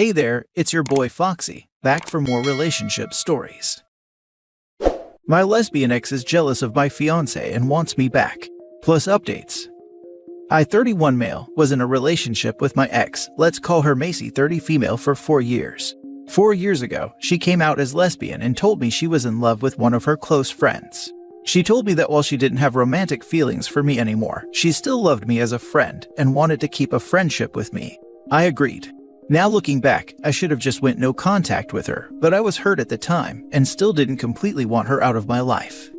Hey there, it's your boy Foxy, back for more relationship stories. My lesbian ex is jealous of my fiancé and wants me back. Plus updates. I, 31 male, was in a relationship with my ex, let's call her Macy, 30 female, for 4 years. 4 years ago, she came out as lesbian and told me she was in love with one of her close friends. She told me that while she didn't have romantic feelings for me anymore, she still loved me as a friend and wanted to keep a friendship with me. I agreed. Now looking back, I should have just went no contact with her, but I was hurt at the time and still didn't completely want her out of my life.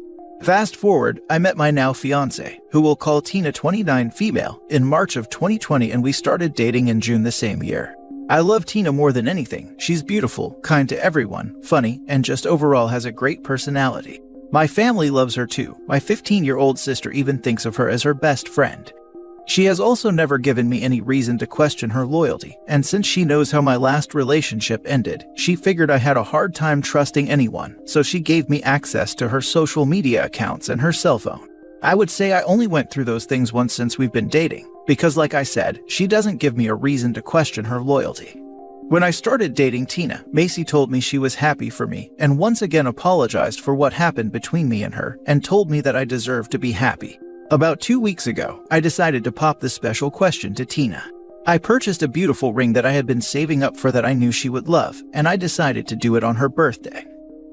Fast forward, I met my now fiancé, who we'll call Tina, 29 female, in March of 2020, and we started dating in June the same year. I love Tina more than anything. She's beautiful, kind to everyone, funny, and just overall has a great personality. My family loves her too. My 15-year-old sister even thinks of her as her best friend. She has also never given me any reason to question her loyalty, and since she knows how my last relationship ended, she figured I had a hard time trusting anyone, so she gave me access to her social media accounts and her cell phone. I would say I only went through those things once since we've been dating, because like I said, she doesn't give me a reason to question her loyalty. When I started dating Tina, Macy told me she was happy for me and once again apologized for what happened between me and her and told me that I deserved to be happy. About 2 weeks ago, I decided to pop this special question to Tina. I purchased a beautiful ring that I had been saving up for that I knew she would love, and I decided to do it on her birthday.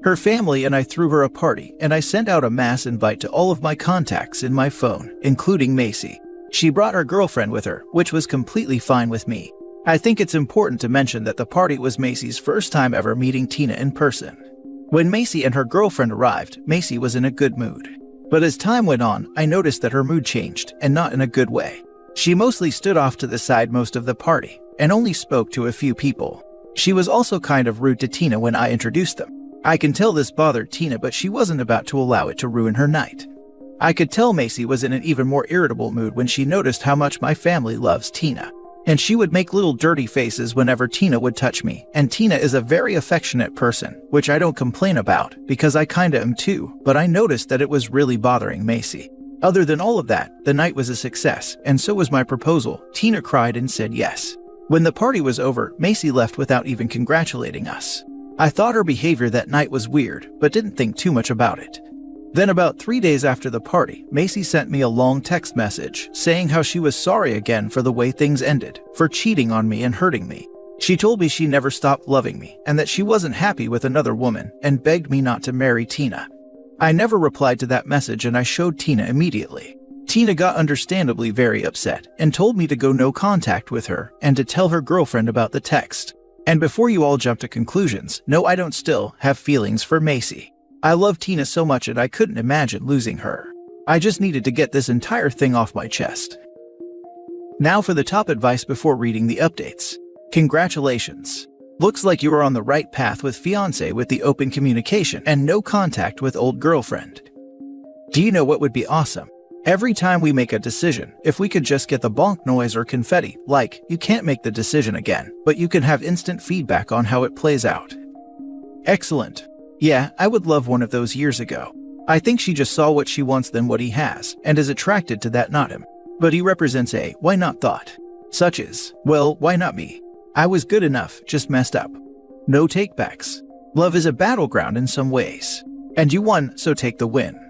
Her family and I threw her a party, and I sent out a mass invite to all of my contacts in my phone, including Macy. She brought her girlfriend with her, which was completely fine with me. I think it's important to mention that the party was Macy's first time ever meeting Tina in person. When Macy and her girlfriend arrived, Macy was in a good mood. But as time went on, I noticed that her mood changed, and not in a good way. She mostly stood off to the side most of the party, and only spoke to a few people. She was also kind of rude to Tina when I introduced them. I can tell this bothered Tina, but she wasn't about to allow it to ruin her night. I could tell Macy was in an even more irritable mood when she noticed how much my family loves Tina. And she would make little dirty faces whenever Tina would touch me, and Tina is a very affectionate person, which I don't complain about, because I kinda am too, but I noticed that it was really bothering Macy. Other than all of that, the night was a success, and so was my proposal. Tina cried and said yes. When the party was over, Macy left without even congratulating us. I thought her behavior that night was weird, but didn't think too much about it. Then about 3 days after the party, Macy sent me a long text message saying how she was sorry again for the way things ended, for cheating on me and hurting me. She told me she never stopped loving me and that she wasn't happy with another woman and begged me not to marry Tina. I never replied to that message and I showed Tina immediately. Tina got understandably very upset and told me to go no contact with her and to tell her girlfriend about the text. And before you all jump to conclusions, no, I don't still have feelings for Macy. I love Tina so much and I couldn't imagine losing her. I just needed to get this entire thing off my chest. Now for the top advice before reading the updates. Congratulations. Looks like you are on the right path with fiancé with the open communication and no contact with old girlfriend. Do you know what would be awesome? Every time we make a decision, if we could just get the bonk noise or confetti, like, you can't make the decision again, but you can have instant feedback on how it plays out. Excellent. Yeah, I would love one of those years ago. I think she just saw what she wants than what he has, and is attracted to that, not him. But he represents a why not thought. Such as, well, why not me? I was good enough, just messed up. No takebacks. Love is a battleground in some ways. And you won, so take the win.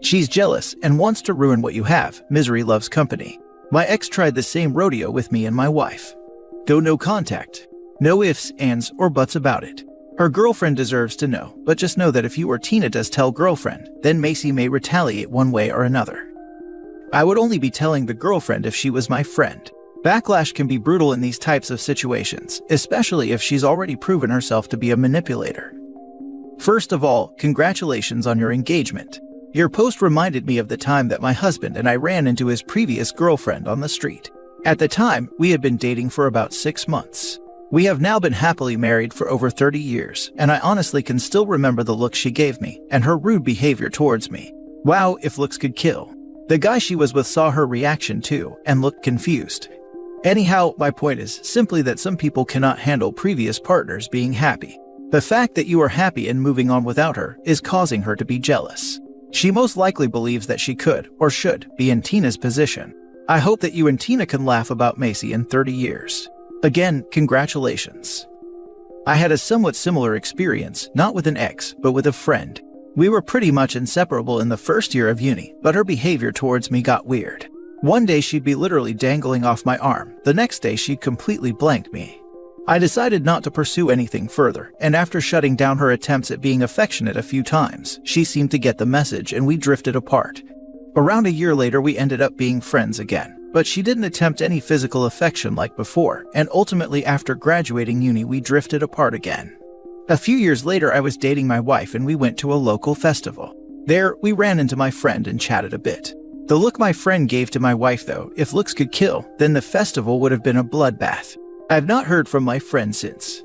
She's jealous and wants to ruin what you have. Misery loves company. My ex tried the same rodeo with me and my wife. Go no contact. No ifs, ands, or buts about it. Her girlfriend deserves to know, but just know that if you or Tina does tell girlfriend, then Macy may retaliate one way or another. I would only be telling the girlfriend if she was my friend. Backlash can be brutal in these types of situations, especially if she's already proven herself to be a manipulator. First of all, congratulations on your engagement. Your post reminded me of the time that my husband and I ran into his previous girlfriend on the street. At the time, we had been dating for about 6 months. We have now been happily married for over 30 years, and I honestly can still remember the look she gave me and her rude behavior towards me. Wow, if looks could kill. The guy she was with saw her reaction too and looked confused. Anyhow, my point is simply that some people cannot handle previous partners being happy. The fact that you are happy and moving on without her is causing her to be jealous. She most likely believes that she could, or should, be in Tina's position. I hope that you and Tina can laugh about Macy in 30 years. Again, congratulations. I had a somewhat similar experience, not with an ex, but with a friend. We were pretty much inseparable in the first year of uni, but her behavior towards me got weird. One day she'd be literally dangling off my arm, the next day she'd completely blanked me. I decided not to pursue anything further, and after shutting down her attempts at being affectionate a few times, she seemed to get the message and we drifted apart. Around a year later we ended up being friends again, but she didn't attempt any physical affection like before, and ultimately after graduating uni we drifted apart again. A few years later I was dating my wife and we went to a local festival. There, we ran into my friend and chatted a bit. The look my friend gave to my wife though, if looks could kill, then the festival would have been a bloodbath. I've not heard from my friend since.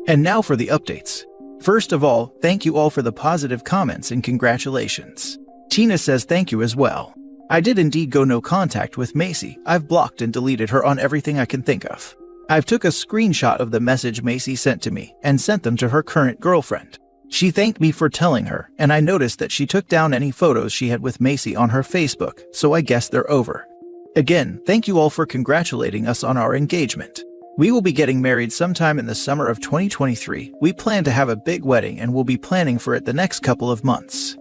And now for the updates. First of all, thank you all for the positive comments and congratulations. Tina says thank you as well. I did indeed go no contact with Macy. I've blocked and deleted her on everything I can think of. I've took a screenshot of the message Macy sent to me and sent them to her current girlfriend. She thanked me for telling her, and I noticed that she took down any photos she had with Macy on her Facebook, so I guess they're over. Again, thank you all for congratulating us on our engagement. We will be getting married sometime in the summer of 2023. We plan to have a big wedding and we'll be planning for it the next couple of months.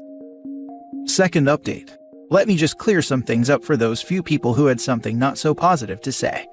Second update. Let me just clear some things up for those few people who had something not so positive to say.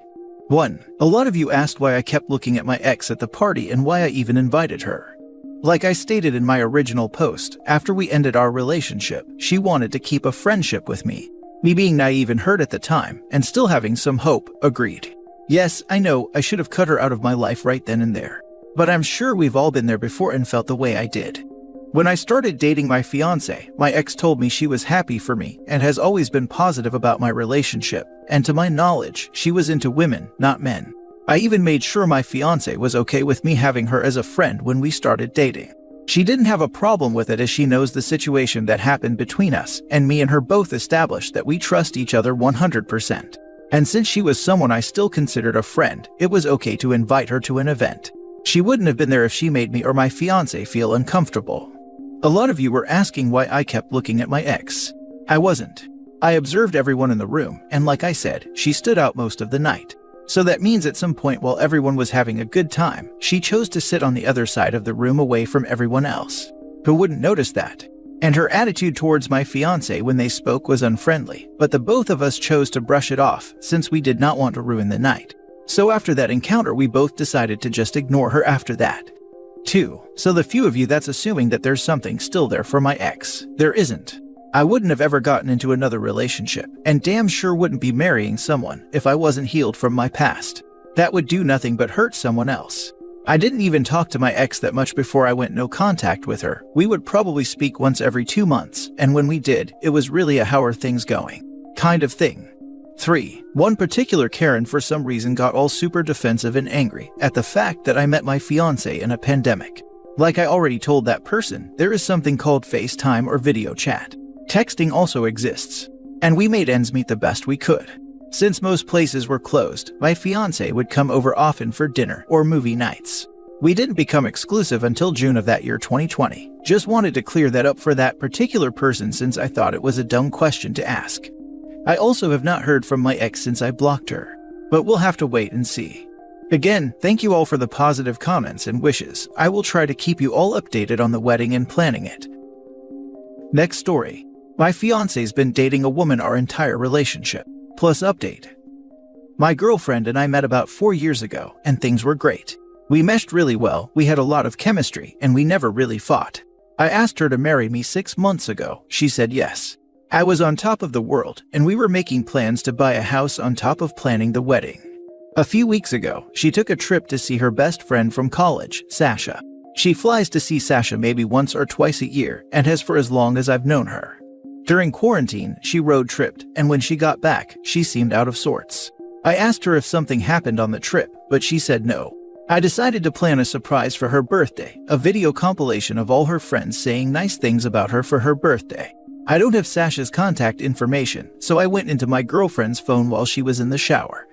1. A lot of you asked why I kept looking at my ex at the party and why I even invited her. Like I stated in my original post, after we ended our relationship, she wanted to keep a friendship with me. Me being naive and hurt at the time, and still having some hope, agreed. Yes, I know, I should have cut her out of my life right then and there. But I'm sure we've all been there before and felt the way I did. When I started dating my fiancé, my ex told me she was happy for me and has always been positive about my relationship, and to my knowledge, she was into women, not men. I even made sure my fiancé was okay with me having her as a friend when we started dating. She didn't have a problem with it as she knows the situation that happened between us, and me and her both established that we trust each other 100%. And since she was someone I still considered a friend, it was okay to invite her to an event. She wouldn't have been there if she made me or my fiancé feel uncomfortable. A lot of you were asking why I kept looking at my ex. I wasn't. I observed everyone in the room, and like I said, she stood out most of the night. So that means at some point while everyone was having a good time, she chose to sit on the other side of the room away from everyone else. Who wouldn't notice that? And her attitude towards my fiancé when they spoke was unfriendly, but the both of us chose to brush it off since we did not want to ruin the night. So after that encounter we both decided to just ignore her after that. 2. So the few of you that's assuming that there's something still there for my ex. There isn't. I wouldn't have ever gotten into another relationship, and damn sure wouldn't be marrying someone if I wasn't healed from my past. That would do nothing but hurt someone else. I didn't even talk to my ex that much before I went no contact with her. We would probably speak once every 2 months, and when we did, it was really a how are things going kind of thing. 3. One particular Karen for some reason got all super defensive and angry at the fact that I met my fiancé in a pandemic. Like I already told that person, there is something called FaceTime or video chat. Texting also exists, and we made ends meet the best we could. Since most places were closed, my fiancé would come over often for dinner or movie nights. We didn't become exclusive until June of that year 2020. Just wanted to clear that up for that particular person since I thought it was a dumb question to ask. I also have not heard from my ex since I blocked her, but we'll have to wait and see. Again, thank you all for the positive comments and wishes. I will try to keep you all updated on the wedding and planning it. Next story. My fiancé's been dating a woman our entire relationship. Plus update. My girlfriend and I met about 4 years ago, and things were great. We meshed really well, we had a lot of chemistry, and we never really fought. I asked her to marry me 6 months ago. She said yes. I was on top of the world, and we were making plans to buy a house on top of planning the wedding. A few weeks ago, she took a trip to see her best friend from college, Sasha. She flies to see Sasha maybe once or twice a year, and has for as long as I've known her. During quarantine, she road tripped, and when she got back, she seemed out of sorts. I asked her if something happened on the trip, but she said no. I decided to plan a surprise for her birthday, a video compilation of all her friends saying nice things about her for her birthday. I don't have Sasha's contact information, so I went into my girlfriend's phone while she was in the shower.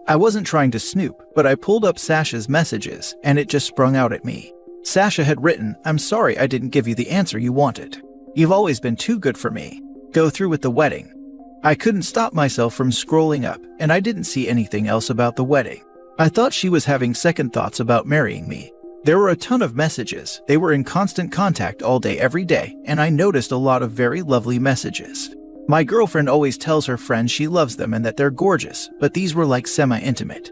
I wasn't trying to snoop, but I pulled up Sasha's messages, and it just sprung out at me. Sasha had written, "I'm sorry I didn't give you the answer you wanted. You've always been too good for me. Go through with the wedding." I couldn't stop myself from scrolling up, and I didn't see anything else about the wedding. I thought she was having second thoughts about marrying me. There were a ton of messages. They were in constant contact all day every day, and I noticed a lot of very lovely messages. My girlfriend always tells her friends she loves them and that they're gorgeous, but these were like semi-intimate.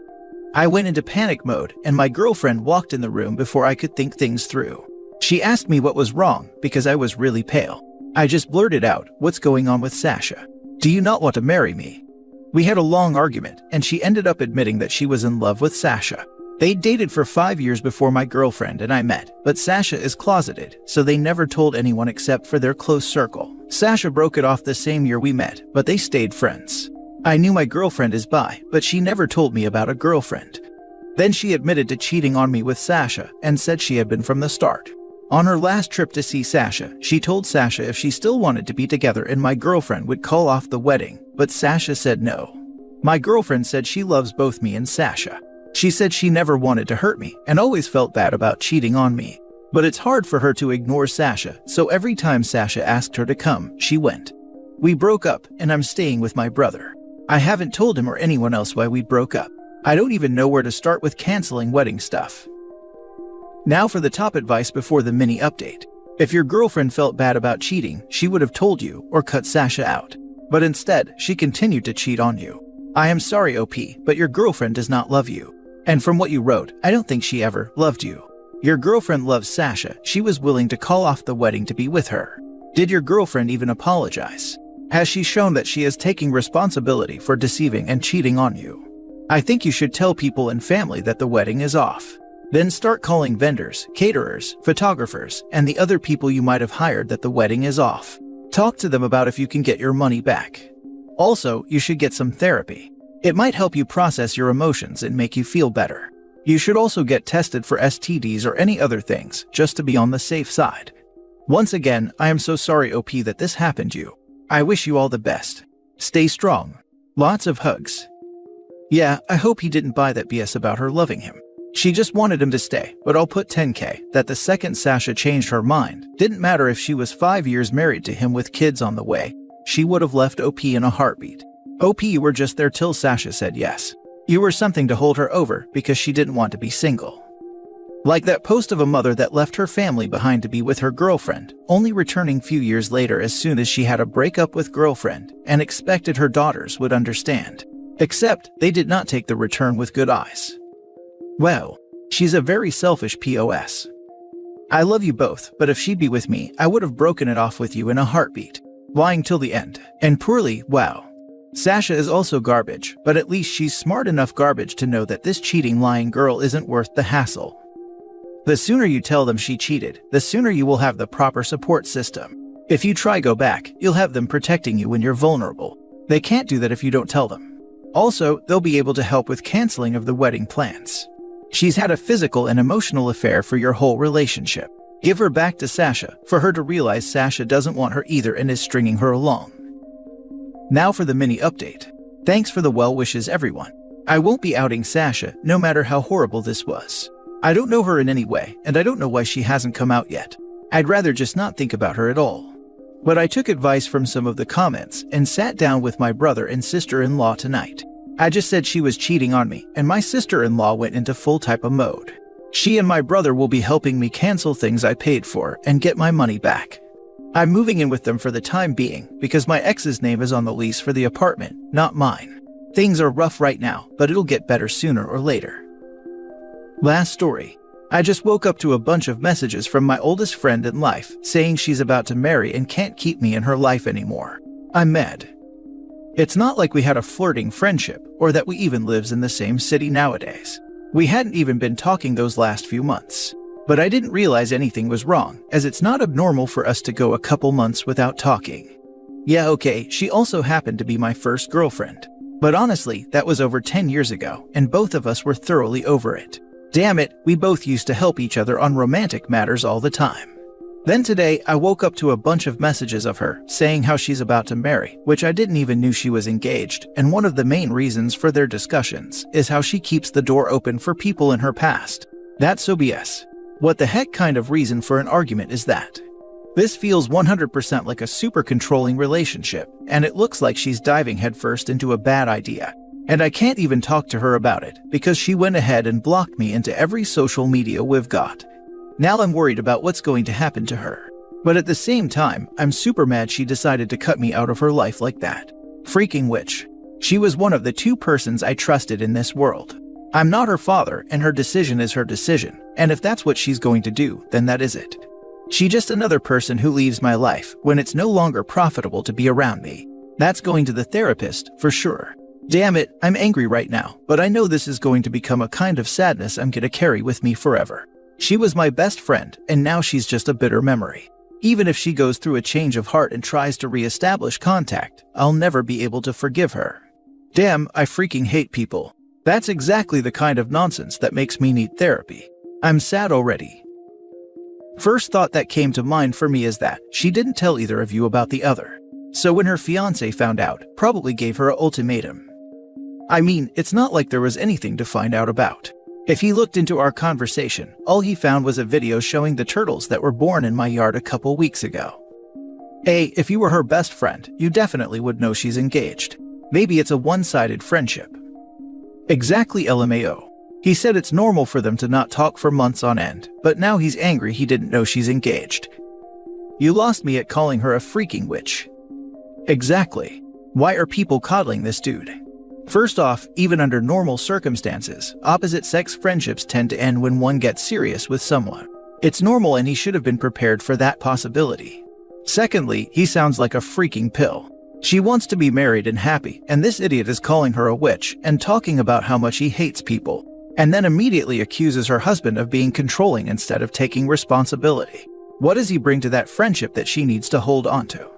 I went into panic mode, and my girlfriend walked in the room before I could think things through. She asked me what was wrong because I was really pale. I just blurted out, "What's going on with Sasha? Do you not want to marry me?" We had a long argument, and she ended up admitting that she was in love with Sasha. They dated for 5 years before my girlfriend and I met, but Sasha is closeted, so they never told anyone except for their close circle. Sasha broke it off the same year we met, but they stayed friends. I knew my girlfriend is bi, but she never told me about a girlfriend. Then she admitted to cheating on me with Sasha and said she had been from the start. On her last trip to see Sasha, she told Sasha if she still wanted to be together and my girlfriend would call off the wedding, but Sasha said no. My girlfriend said she loves both me and Sasha. She said she never wanted to hurt me and always felt bad about cheating on me. But it's hard for her to ignore Sasha, so every time Sasha asked her to come, she went. We broke up, and I'm staying with my brother. I haven't told him or anyone else why we broke up. I don't even know where to start with canceling wedding stuff. Now for the top advice before the mini update. If your girlfriend felt bad about cheating, she would have told you or cut Sasha out. But instead, she continued to cheat on you. I am sorry, OP, but your girlfriend does not love you. And from what you wrote, I don't think she ever loved you. Your girlfriend loves Sasha. She was willing to call off the wedding to be with her. Did your girlfriend even apologize? Has she shown that she is taking responsibility for deceiving and cheating on you? I think you should tell people and family that the wedding is off. Then start calling vendors, caterers, photographers, and the other people you might have hired that the wedding is off. Talk to them about if you can get your money back. Also, you should get some therapy. It might help you process your emotions and make you feel better. You should also get tested for STDs or any other things, just to be on the safe side. Once again, I am so sorry, OP, that this happened to you. I wish you all the best. Stay strong. Lots of hugs. Yeah, I hope he didn't buy that BS about her loving him. She just wanted him to stay, but I'll put 10K that the second Sasha changed her mind. Didn't matter if she was 5 years married to him with kids on the way. She would have left OP in a heartbeat. OP, you were just there till Sasha said yes. You were something to hold her over because she didn't want to be single. Like that post of a mother that left her family behind to be with her girlfriend, only returning few years later as soon as she had a breakup with girlfriend and expected her daughters would understand. Except they did not take the return with good eyes. Well, she's a very selfish POS. I love you both, but if she'd be with me, I would have broken it off with you in a heartbeat. Lying till the end. And poorly, wow. Sasha is also garbage, but at least she's smart enough garbage to know that this cheating, lying girl isn't worth the hassle. The sooner you tell them she cheated, the sooner you will have the proper support system. If you try go back, you'll have them protecting you when you're vulnerable. They can't do that if you don't tell them. Also, they'll be able to help with canceling of the wedding plans. She's had a physical and emotional affair for your whole relationship. Give her back to Sasha for her to realize Sasha doesn't want her either and is stringing her along. Now for the mini update. Thanks for the well wishes, everyone. I won't be outing Sasha, no matter how horrible this was. I don't know her in any way, and I don't know why she hasn't come out yet. I'd rather just not think about her at all. But I took advice from some of the comments and sat down with my brother and sister-in-law tonight. I just said she was cheating on me, and my sister-in-law went into full type-a mode. She and my brother will be helping me cancel things I paid for and get my money back. I'm moving in with them for the time being because my ex's name is on the lease for the apartment, not mine. Things are rough right now, but it'll get better sooner or later. Last story. I just woke up to a bunch of messages from my oldest friend in life saying she's about to marry and can't keep me in her life anymore. I'm mad. It's not like we had a flirting friendship or that we even lives in the same city nowadays. We hadn't even been talking those last few months. But I didn't realize anything was wrong, as it's not abnormal for us to go a couple months without talking. Yeah, okay, she also happened to be my first girlfriend. But honestly, that was over 10 years ago, and both of us were thoroughly over it. Damn it, we both used to help each other on romantic matters all the time. Then today, I woke up to a bunch of messages of her saying how she's about to marry, which I didn't even knew she was engaged, and one of the main reasons for their discussions is how she keeps the door open for people in her past. That's so BS. What the heck kind of reason for an argument is that? This feels 100% like a super controlling relationship, and it looks like she's diving headfirst into a bad idea. And I can't even talk to her about it because she went ahead and blocked me into every social media we've got. Now I'm worried about what's going to happen to her. But at the same time, I'm super mad she decided to cut me out of her life like that. Freaking witch. She was one of the 2 persons I trusted in this world. I'm not her father, and her decision is her decision, and if that's what she's going to do, then that is it. She's just another person who leaves my life when it's no longer profitable to be around me. That's going to the therapist, for sure. Damn it, I'm angry right now, but I know this is going to become a kind of sadness I'm gonna carry with me forever. She was my best friend, and now she's just a bitter memory. Even if she goes through a change of heart and tries to re-establish contact, I'll never be able to forgive her. Damn, I freaking hate people. That's exactly the kind of nonsense that makes me need therapy. I'm sad already. First thought that came to mind for me is that she didn't tell either of you about the other. So when her fiancé found out, probably gave her an ultimatum. I mean, it's not like there was anything to find out about. If he looked into our conversation, all he found was a video showing the turtles that were born in my yard a couple weeks ago. If you were her best friend, you definitely would know she's engaged. Maybe it's a one-sided friendship. Exactly, LMAO. He said it's normal for them to not talk for months on end, but now he's angry he didn't know she's engaged. You lost me at calling her a freaking witch. Exactly. Why are people coddling this dude? First off, even under normal circumstances, opposite-sex friendships tend to end when one gets serious with someone. It's normal and he should have been prepared for that possibility. Secondly, he sounds like a freaking pill. She wants to be married and happy, and this idiot is calling her a witch and talking about how much he hates people, and then immediately accuses her husband of being controlling instead of taking responsibility. What does he bring to that friendship that she needs to hold on to?